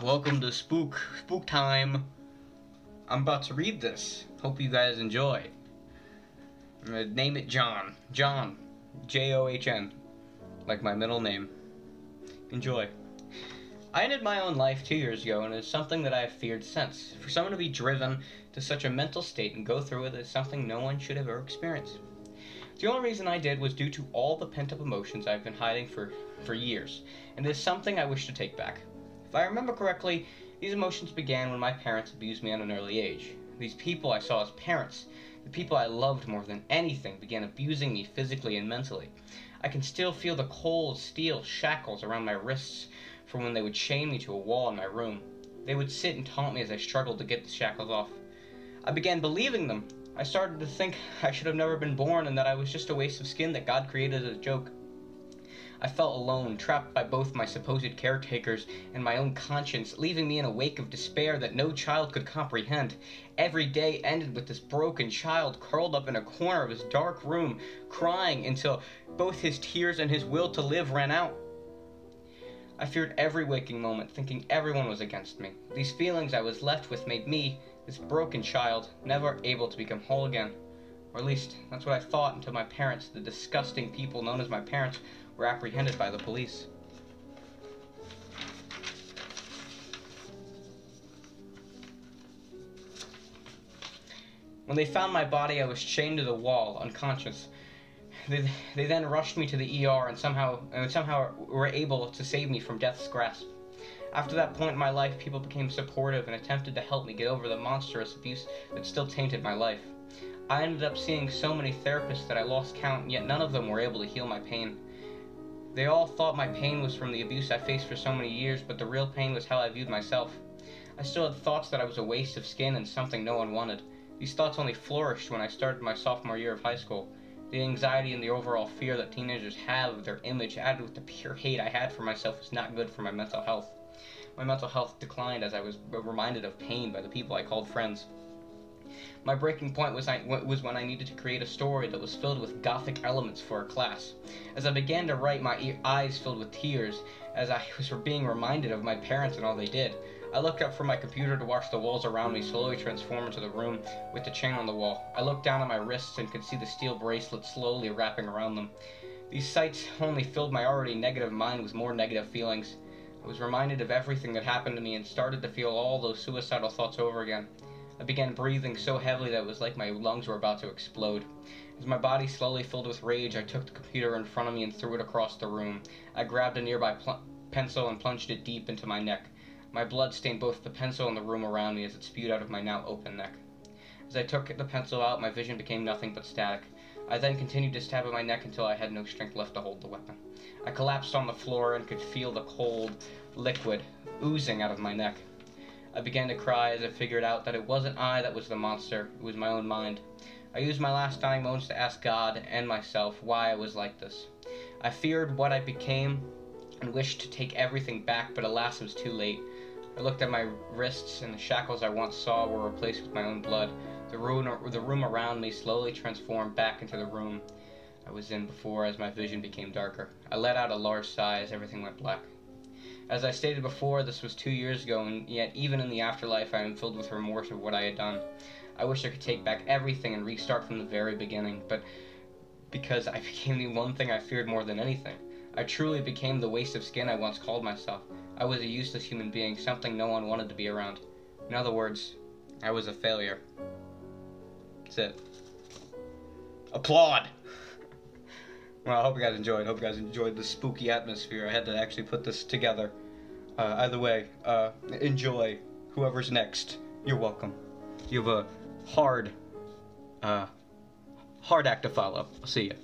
Welcome to Spook time. I'm about to read this. Hope you guys enjoy. I'm gonna name it John. John. John. Like my middle name. Enjoy. I ended my own life 2 years ago, and it's something that I have feared since. For someone to be driven to such a mental state and go through it is something no one should have ever experienced. The only reason I did was due to all the pent-up emotions I've been hiding for years, and it is something I wish to take back. If I remember correctly, these emotions began when my parents abused me at an early age. These people I saw as parents, the people I loved more than anything, began abusing me physically and mentally. I can still feel the cold steel shackles around my wrists from when they would chain me to a wall in my room. They would sit and taunt me as I struggled to get the shackles off. I began believing them. I started to think I should have never been born and that I was just a waste of skin that God created as a joke. I felt alone, trapped by both my supposed caretakers and my own conscience, leaving me in a wake of despair that no child could comprehend. Every day ended with this broken child curled up in a corner of his dark room, crying until both his tears and his will to live ran out. I feared every waking moment, thinking everyone was against me. These feelings I was left with made me, this broken child, never able to become whole again. Or at least, that's what I thought until my parents, the disgusting people known as my parents, were apprehended by the police. When they found my body, I was chained to the wall, unconscious. They then rushed me to the ER and somehow were able to save me from death's grasp. After that point in my life, people became supportive and attempted to help me get over the monstrous abuse that still tainted my life. I ended up seeing so many therapists that I lost count, and yet none of them were able to heal my pain. They all thought my pain was from the abuse I faced for so many years, but the real pain was how I viewed myself. I still had thoughts that I was a waste of skin and something no one wanted. These thoughts only flourished when I started my sophomore year of high school. The anxiety and the overall fear that teenagers have of their image, added with the pure hate I had for myself, was not good for my mental health. My mental health declined as I was reminded of pain by the people I called friends. My breaking point was when I needed to create a story that was filled with gothic elements for a class. As I began to write, my eyes filled with tears as I was being reminded of my parents and all they did. I looked up from my computer to watch the walls around me slowly transform into the room with the chain on the wall. I looked down at my wrists and could see the steel bracelet slowly wrapping around them. These sights only filled my already negative mind with more negative feelings. I was reminded of everything that happened to me and started to feel all those suicidal thoughts over again. I began breathing so heavily that it was like my lungs were about to explode. As my body slowly filled with rage, I took the computer in front of me and threw it across the room. I grabbed a nearby pencil and plunged it deep into my neck. My blood stained both the pencil and the room around me as it spewed out of my now open neck. As I took the pencil out, my vision became nothing but static. I then continued to stab at my neck until I had no strength left to hold the weapon. I collapsed on the floor and could feel the cold liquid oozing out of my neck. I began to cry as I figured out that it wasn't I that was the monster, it was my own mind. I used my last dying moments to ask God and myself why I was like this. I feared what I became and wished to take everything back, but alas, it was too late. I looked at my wrists, and the shackles I once saw were replaced with my own blood. The room around me slowly transformed back into the room I was in before as my vision became darker. I let out a large sigh as everything went black. As I stated before, this was 2 years ago, and yet even in the afterlife I am filled with remorse of what I had done. I wish I could take back everything and restart from the very beginning, but because I became the one thing I feared more than anything. I truly became the waste of skin I once called myself. I was a useless human being, something no one wanted to be around. In other words, I was a failure. That's it. Applaud! Well, I hope you guys enjoyed. Hope you guys enjoyed the spooky atmosphere. I had to actually put this together. Either way, enjoy. Whoever's next, you're welcome. You have a hard act to follow. I'll see ya.